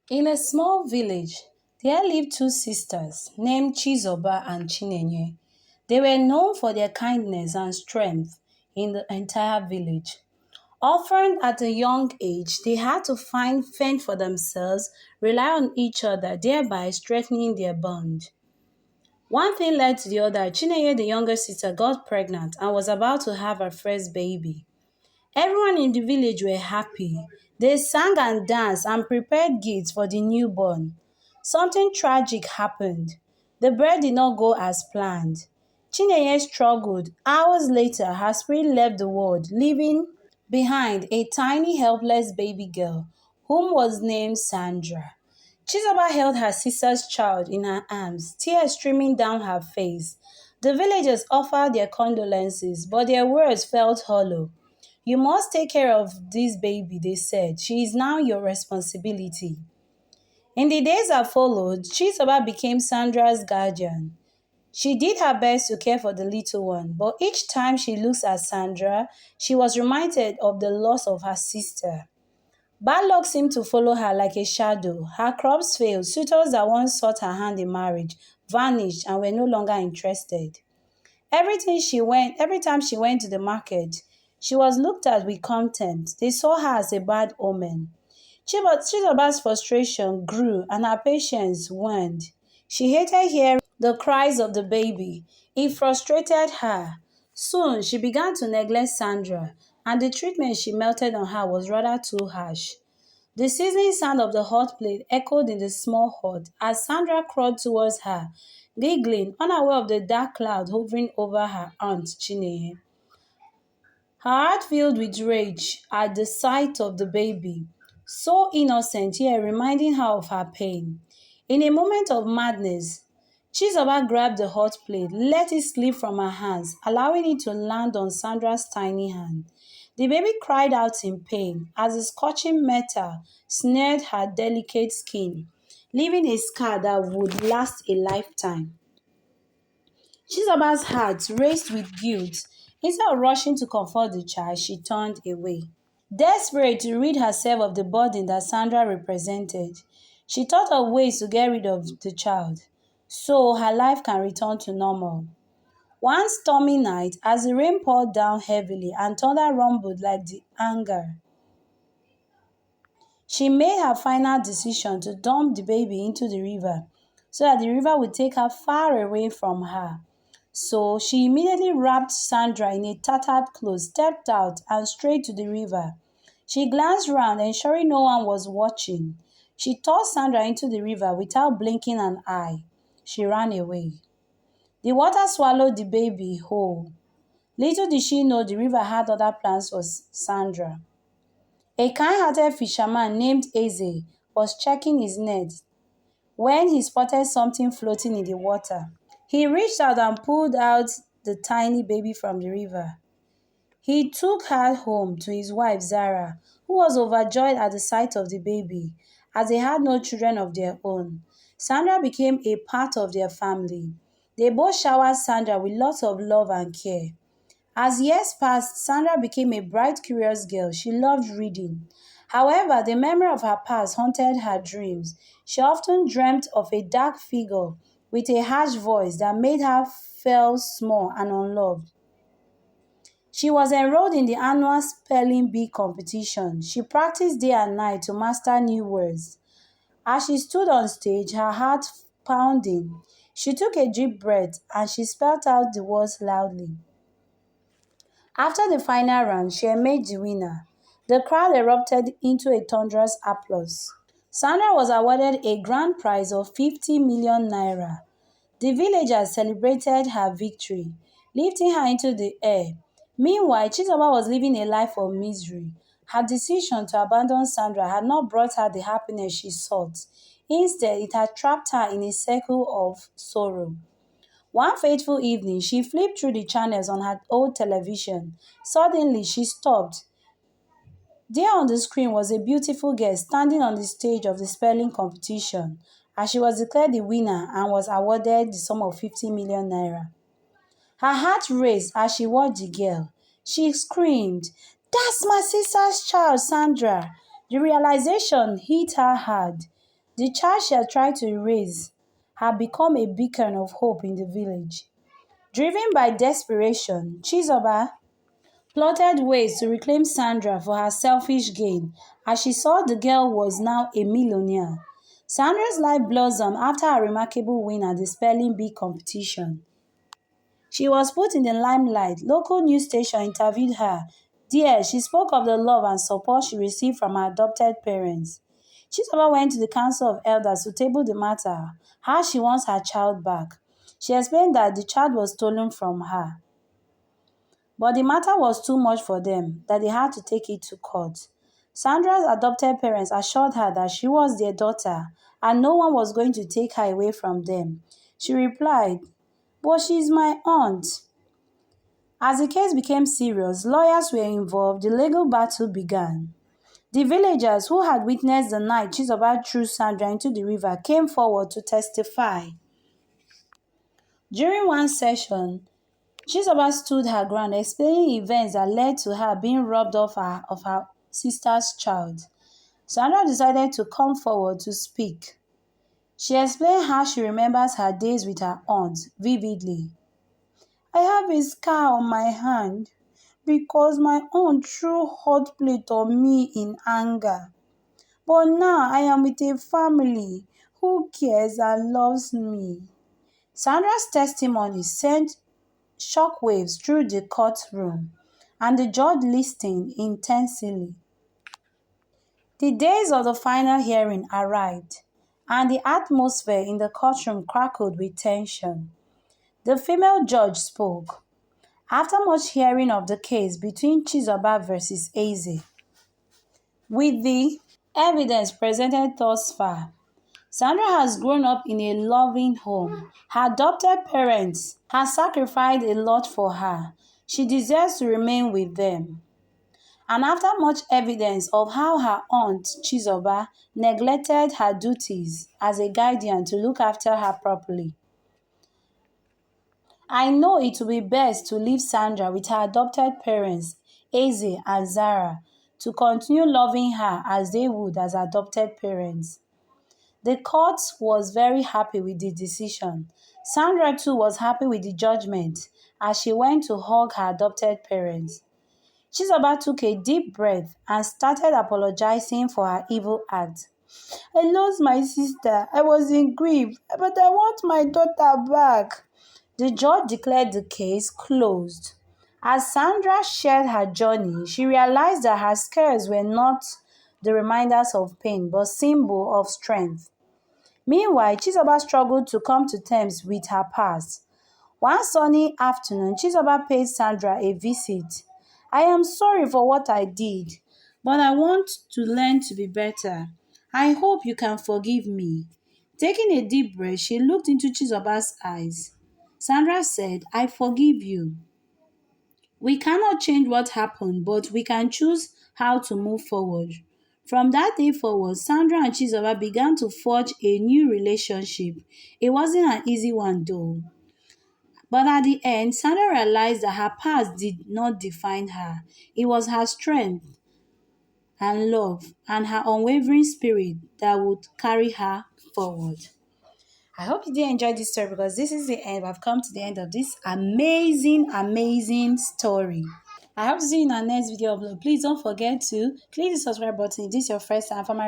In a small village, there lived two sisters named Chizoba and Chinenye. They were known for their kindness and strength in the entire village. Orphaned at a young age, they had to fend for themselves, rely on each other, thereby strengthening their bond. One thing led to the other. Chinenye, the younger sister, got pregnant and was about to have her first baby. Everyone in the village were happy. They sang and danced and prepared gifts for the newborn. Something tragic happened. The birth did not go as planned. Chinenye struggled. Hours later, her spirit left the world, leaving behind a tiny, helpless baby girl, whom was named Sandra. Chizoba held her sister's child in her arms, tears streaming down her face. The villagers offered their condolences, but their words felt hollow. You must take care of this baby, they said. She is now your responsibility. In the days that followed, Chizoba became Sandra's guardian. She did her best to care for the little one, but each time she looks at Sandra, she was reminded of the loss of her sister. Bad luck seemed to follow her like a shadow. Her crops failed, suitors that once sought her hand in marriage vanished and were no longer interested. Every time she went to the market, she was looked at with contempt. They saw her as a bad omen. Chizoba's frustration grew and her patience waned. She hated hearing the cries of the baby. It frustrated her. Soon, she began to neglect Sandra, and the treatment she melted on her was rather too harsh. The sizzling sound of the hot plate echoed in the small hut as Sandra crawled towards her, giggling, unaware of the dark cloud hovering over her aunt Chineye. Her heart filled with rage at the sight of the baby, so innocent yet reminding her of her pain. In a moment of madness, Chizoba grabbed the hot plate, let it slip from her hands, allowing it to land on Sandra's tiny hand. The baby cried out in pain as the scorching metal snared her delicate skin, leaving a scar that would last a lifetime. Chizoba's heart raced with guilt. Instead of rushing to comfort the child, she turned away. Desperate to rid herself of the burden that Sandra represented, she thought of ways to get rid of the child so her life can return to normal. One stormy night, as the rain poured down heavily and thunder rumbled like the anger, she made her final decision to dump the baby into the river so that the river would take her far away from her. So she immediately wrapped Sandra in a tattered cloth, stepped out, and straight to the river. She glanced round, ensuring no one was watching. She tossed Sandra into the river without blinking an eye. She ran away. The water swallowed the baby whole. Little did she know the river had other plans for Sandra. A kind-hearted fisherman named Eze was checking his net when he spotted something floating in the water. He reached out and pulled out the tiny baby from the river. He took her home to his wife Zara, who was overjoyed at the sight of the baby, as they had no children of their own. Sandra became a part of their family. They both showered Sandra with lots of love and care. As years passed, Sandra became a bright, curious girl. She loved reading. However, the memory of her past haunted her dreams. She often dreamt of a dark figure with a harsh voice that made her feel small and unloved. She was enrolled in the annual spelling bee competition. She practiced day and night to master new words. As she stood on stage, her heart pounding, she took a deep breath and she spelled out the words loudly. After the final round, she emerged the winner. The crowd erupted into a thunderous applause. Sandra was awarded a grand prize of 50 million naira. The villagers celebrated her victory, lifting her into the air. Meanwhile, Chizoba was living a life of misery. Her decision to abandon Sandra had not brought her the happiness she sought. Instead, it had trapped her in a circle of sorrow. One fateful evening, she flipped through the channels on her old television. Suddenly, she stopped. There on the screen was a beautiful girl standing on the stage of the spelling competition, as she was declared the winner and was awarded the sum of 50 million naira. Her heart raced as she watched the girl. She screamed, "That's my sister's child, Sandra!" The realization hit her hard. The child she had tried to raise had become a beacon of hope in the village. Driven by desperation, Chizoba plotted ways to reclaim Sandra for her selfish gain as she saw the girl was now a millionaire. Sandra's life blossomed after a remarkable win at the spelling bee competition. She was put in the limelight. Local news station interviewed her. There, she spoke of the love and support she received from her adopted parents. Chizoba went to the Council of Elders to table the matter, how she wants her child back. She explained that the child was stolen from her. But the matter was too much for them, that they had to take it to court. Sandra's adopted parents assured her that she was their daughter and no one was going to take her away from them. She replied, "But she is my aunt." As the case became serious, lawyers were involved, the legal battle began. The villagers who had witnessed the night Chizoba threw Sandra into the river came forward to testify. During one session, Chizoba stood her ground, explaining events that led to her being robbed of her sister's child. Sandra decided to come forward to speak. She explained how she remembers her days with her aunt vividly. "I have a scar on my hand because my aunt threw hot plate on me in anger. But now I am with a family who cares and loves me." Sandra's testimony sent shockwaves through the courtroom, and the judge listened intensely. The days of the final hearing arrived, and the atmosphere in the courtroom crackled with tension. The female judge spoke. After much hearing of the case between Chizoba versus Eze, with the evidence presented thus far, Sandra has grown up in a loving home. Her adopted parents have sacrificed a lot for her. She deserves to remain with them. And after much evidence of how her aunt, Chizoba, neglected her duties as a guardian to look after her properly, I know it will be best to leave Sandra with her adopted parents, Eze and Zara, to continue loving her as they would as adopted parents. The court was very happy with the decision. Sandra too was happy with the judgment as she went to hug her adopted parents. Chizoba took a deep breath and started apologizing for her evil act. "I lost my sister. I was in grief, but I want my daughter back." The judge declared the case closed. As Sandra shared her journey, she realized that her scars were not the reminders of pain, but symbols of strength. Meanwhile, Chizoba struggled to come to terms with her past. One sunny afternoon, Chizoba paid Sandra a visit. "I am sorry for what I did, but I want to learn to be better. I hope you can forgive me." Taking a deep breath, she looked into Chizoba's eyes. Sandra said, "I forgive you. We cannot change what happened, but we can choose how to move forward." From that day forward, Sandra and Chizoba began to forge a new relationship. It wasn't an easy one though. But at the end, Sandra realized that her past did not define her. It was her strength and love and her unwavering spirit that would carry her forward. I hope you did enjoy this story because this is the end. I've come to the end of this amazing story. I hope to see you in our next video upload. Please don't forget to click the subscribe button if this is your first time for my